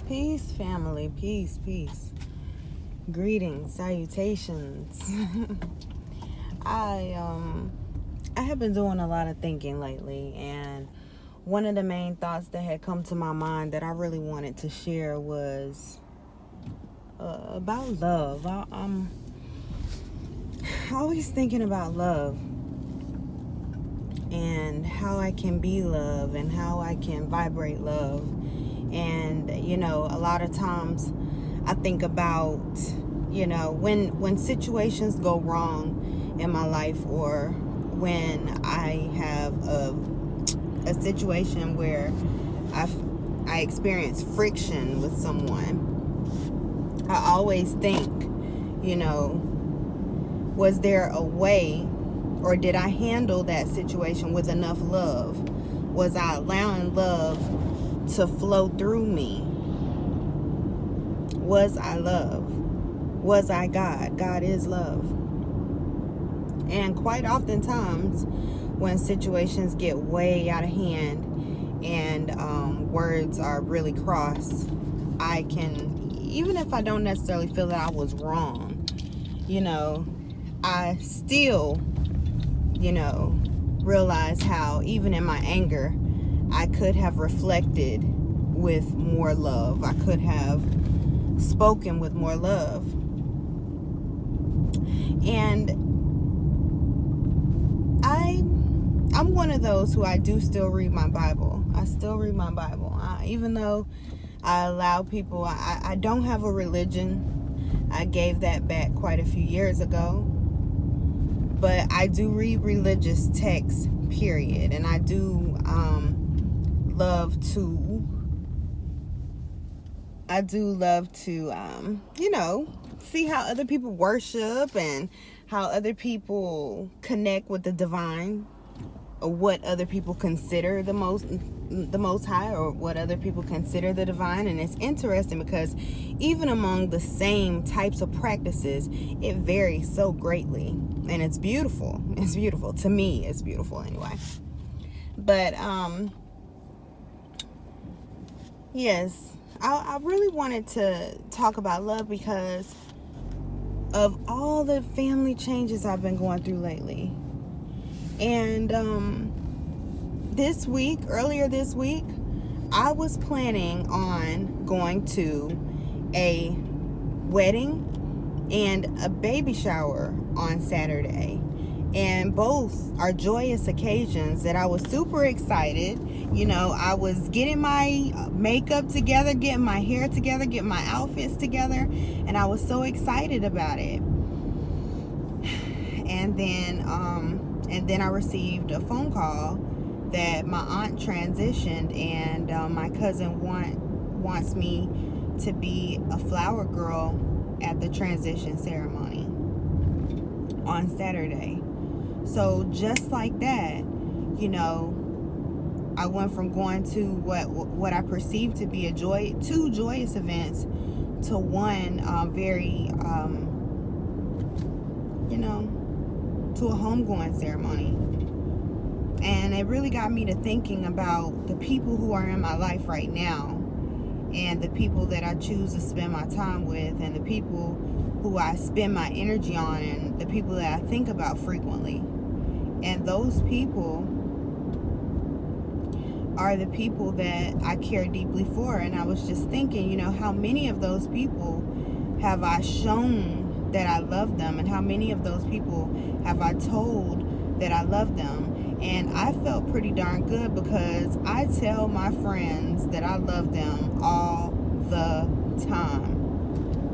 Peace, family. Peace, peace. Greetings, salutations. I have been doing a lot of thinking lately, and one of the main thoughts that had come to my mind that I really wanted to share was about love. I'm always thinking about love and how I can be love and how I can vibrate love. And a lot of times I think about when situations go wrong in my life, or when I have a situation where I experience friction with someone. I always think, was there a way, or did I handle that situation with enough love? Was I allowing love to flow through me? Was I love? Was I God? God is love. And quite oftentimes when situations get way out of hand and words are really cross, I can, even if I don't necessarily feel that I was wrong, I still realize how even in my anger I could have reflected with more love. I could have spoken with more love. And I'm one of those who I do still read my Bible. I still read my Bible. Even though I allow people, I don't have a religion. I gave that back quite a few years ago. But I do read religious texts, period. And I do love to see how other people worship and how other people connect with the divine, or what other people consider the most high, or what other people consider the divine. And it's interesting because even among the same types of practices, it varies so greatly, and it's beautiful. It's beautiful to me. It's beautiful anyway. But yes, I really wanted to talk about love because of all the family changes I've been going through lately. And earlier this week, I was planning on going to a wedding and a baby shower on Saturday. And both are joyous occasions that I was super excited. I was getting my makeup together, getting my hair together, getting my outfits together, and I was so excited about it. And then I received a phone call that my aunt transitioned, and my cousin wants me to be a flower girl at the transition ceremony on Saturday. So just like that, I went from going to what I perceived to be two joyous events to one very to a homegoing ceremony. And it really got me to thinking about the people who are in my life right now, and the people that I choose to spend my time with, and the people who I spend my energy on, and the people that I think about frequently. And those people are the people that I care deeply for. And I was just thinking, how many of those people have I shown that I love them, and how many of those people have I told that I love them? And I felt pretty darn good, because I tell my friends that I love them all the time.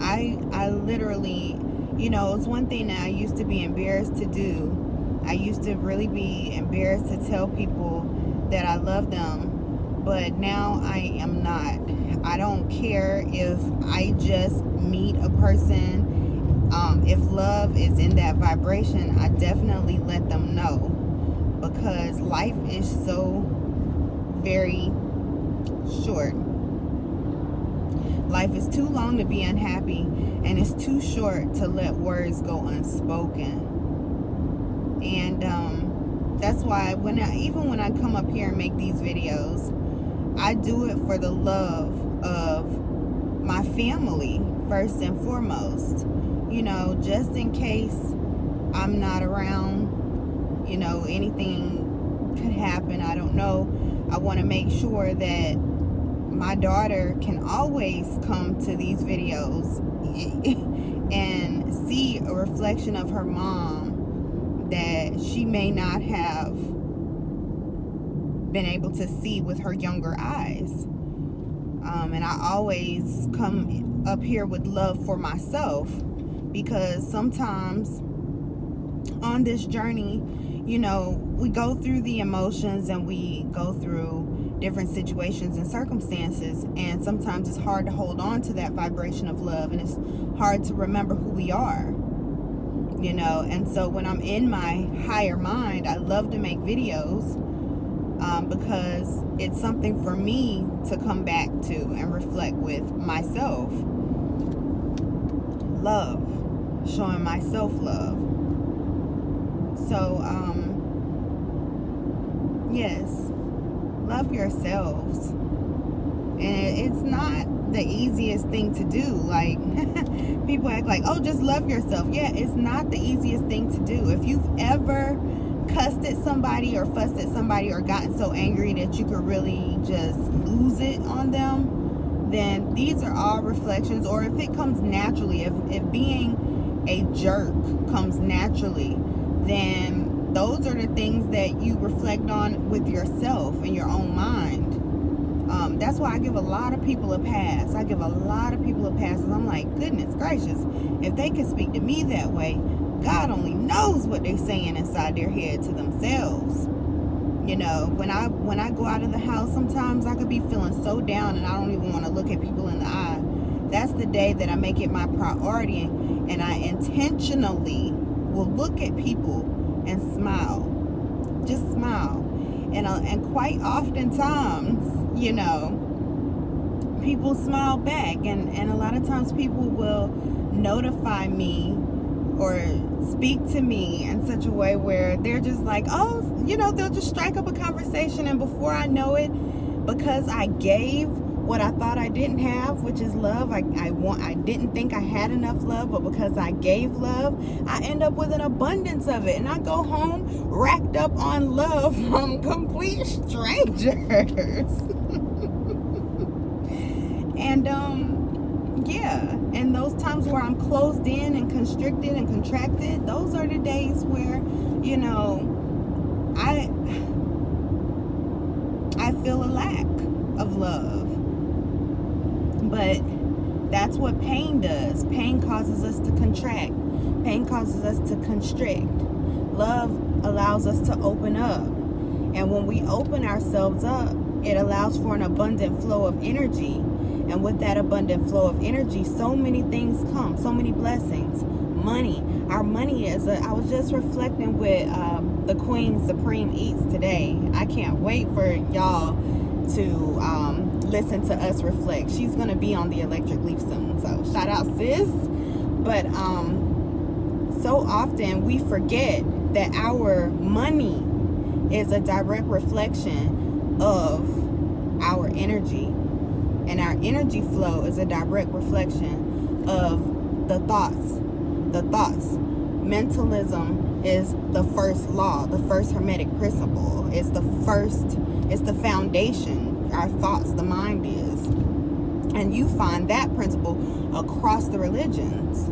I literally, it's one thing that I used to be embarrassed to do. I used to really be embarrassed to tell people that I love them, but now I am not. I don't care if I just meet a person. If love is in that vibration, I definitely let them know, because life is so very short. Life is too long to be unhappy, and it's too short to let words go unspoken. And that's why when I come up here and make these videos, I do it for the love of my family first and foremost. You know, just in case I'm not around, you know, anything could happen. I don't know. I want to make sure that my daughter can always come to these videos and see a reflection of her mom that she may not have been able to see with her younger eyes. And I always come up here with love for myself, because sometimes on this journey, you know, we go through the emotions and we go through different situations and circumstances, and sometimes it's hard to hold on to that vibration of love, and it's hard to remember who we are, you know. And so when I'm in my higher mind, I love to make videos because it's something for me to come back to and reflect with myself. Love, showing myself love. So yes, love yourselves. And it's not the easiest thing to do. Like, people act like, oh, just love yourself. Yeah, it's not the easiest thing to do. If you've ever cussed at somebody or fussed at somebody or gotten so angry that you could really just lose it on them, then these are all reflections. Or if it comes naturally, if being a jerk comes naturally, then those are the things that you reflect on with yourself in your own mind. That's why I give a lot of people a pass. I give a lot of people a pass, because I'm like, goodness gracious, if they can speak to me that way, God only knows what they're saying inside their head to themselves. You know, when I go out of the house, sometimes I could be feeling so down and I don't even want to look at people in the eye. That's the day that I make it my priority, and I intentionally will look at people and smile. Just smile. And quite oftentimes, you know, people smile back, and a lot of times people will notify me or speak to me in such a way where they're just like, oh, you know, they'll just strike up a conversation, and before I know it, because I gave what I thought I didn't have, which is love. I didn't think I had enough love, but because I gave love, I end up with an abundance of it, and I go home racked up on love from complete strangers. And yeah, and those times where I'm closed in and constricted and contracted, those are the days where, you know, I feel a lack of love. But that's what pain does. Pain causes us to contract. Pain causes us to constrict. Love allows us to open up. And when we open ourselves up, it allows for an abundant flow of energy. And with that abundant flow of energy, so many things come, so many blessings. Money. Our money is, I was just reflecting with the Queen Supreme Eats today. I can't wait for y'all to listen to us reflect. She's going to be on the Electric Leaf soon. So shout out, sis. But so often we forget that our money is a direct reflection of our energy. And our energy flow is a direct reflection of the thoughts. The thoughts. Mentalism is the first law, the first hermetic principle. It's the foundation. Our thoughts, the mind is. And you find that principle across the religions.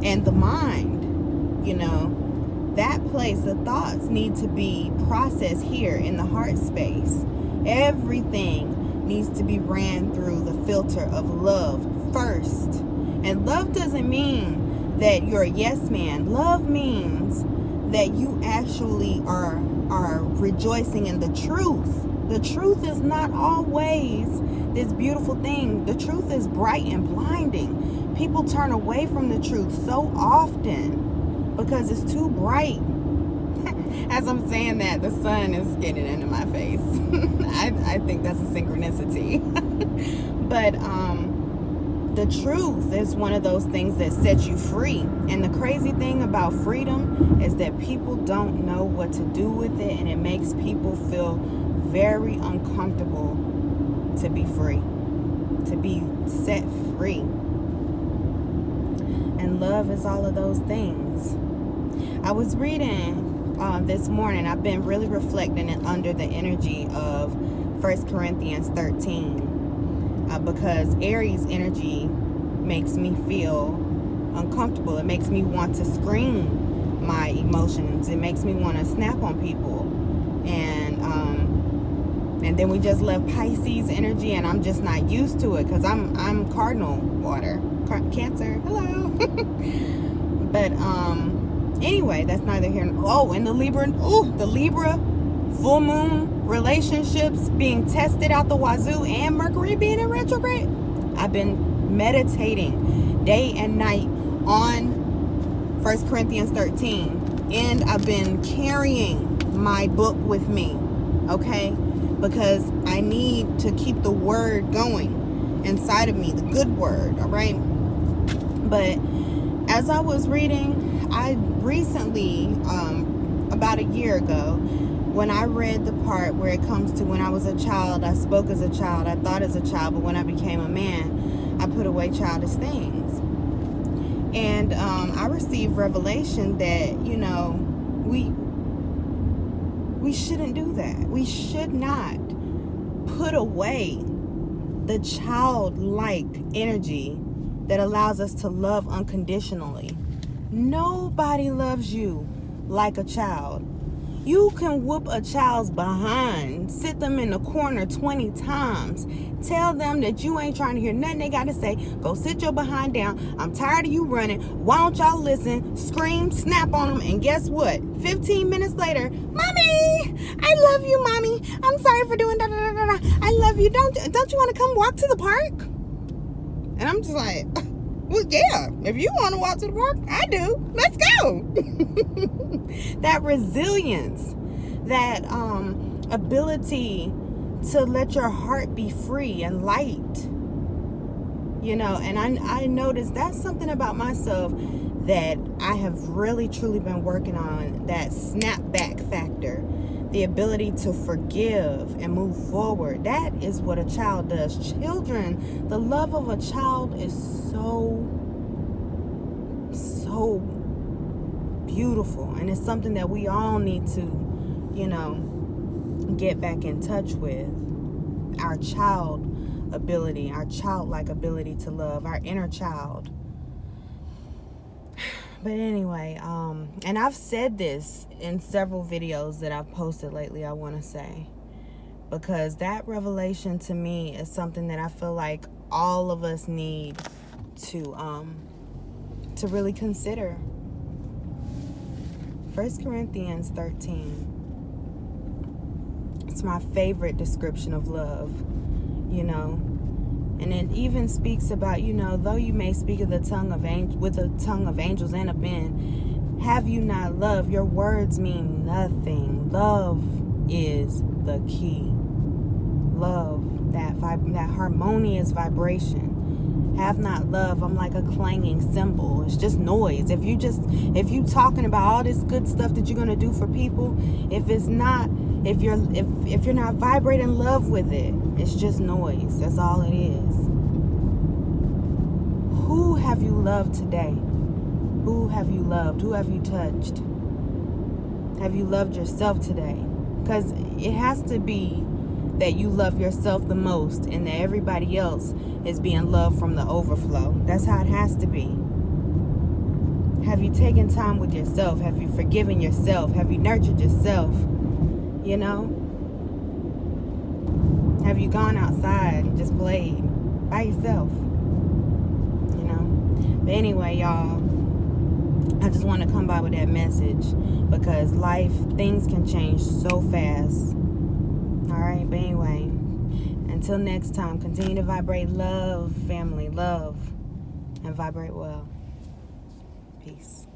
And the mind, you know, that place, the thoughts need to be processed here in the heart space. Everything needs to be ran through the filter of love first. And love doesn't mean that you're a yes man. Love means that you actually are rejoicing in the truth. The truth is not always this beautiful thing. The truth is bright and blinding. People turn away from the truth so often because it's too bright. As I'm saying that, the sun is getting into my face. I think that's a synchronicity. But the truth is one of those things that sets you free. And the crazy thing about freedom is that people don't know what to do with it, and it makes people feel very uncomfortable to be free. to be set free. And love is all of those things. I was reading this morning. I've been really reflecting under the energy of 1 Corinthians 13 because Aries energy makes me feel uncomfortable. It makes me want to scream my emotions. It makes me want to snap on people. And then we just left Pisces energy, and I'm just not used to it because I'm cardinal water, Cancer. Hello. But anyway, that's neither here nor. Oh, and the Libra full moon relationships being tested out the wazoo, and Mercury being in retrograde. I've been meditating day and night on 1 Corinthians 13, and I've been carrying my book with me, okay? Because I need to keep the word going inside of me, the good word, all right? But as I was reading, I recently, about a year ago, when I read the part where it comes to when I was a child, I spoke as a child, I thought as a child, but when I became a man, I put away childish things. And I received revelation that, we shouldn't do that. We should not put away the childlike energy that allows us to love unconditionally. Nobody loves you like a child. You can whoop a child's behind, sit them in the corner 20 times, tell them that you ain't trying to hear nothing they got to say. Go sit your behind down. I'm tired of you running. Why don't y'all listen? Scream, snap on them, and guess what? 15 minutes later, Mommy, I love you, Mommy. I'm sorry for doing da da da da. I love you. Don't you want to come walk to the park? And I'm just like, well, yeah, if you want to walk to the park, I do. Let's go. That resilience, that ability to let your heart be free and light, and I noticed that's something about myself that I have really, truly been working on, that snapback factor, the ability to forgive and move forward. That is what a child does. Children, the love of a child is so beautiful, and it's something that we all need to, get back in touch with. Our child ability, our childlike ability to love, our inner child. But anyway, and I've said this in several videos that I've posted lately, I want to say, because that revelation to me is something that I feel like all of us need to really consider. 1 Corinthians 13. It's my favorite description of love, and it even speaks about, though you may speak with the tongue of angels and of men, have you not love? Your words mean nothing. Love is the key. Love, that harmonious vibration. Have not love. I'm like a clanging cymbal. It's just noise. If you talking about all this good stuff that you're gonna do for people, if you're not vibrating love with it, it's just noise. That's all it is. Who have you loved today? Who have you loved? Who have you touched? Have you loved yourself today? Because it has to be that you love yourself the most, and that everybody else is being loved from the overflow. That's how it has to be. Have you taken time with yourself? Have you forgiven yourself? Have you nurtured yourself? Have you gone outside and just played by yourself? But anyway, y'all, I just want to come by with that message, because things can change so fast. Alright, but anyway, until next time, continue to vibrate love, family, love, and vibrate well. Peace.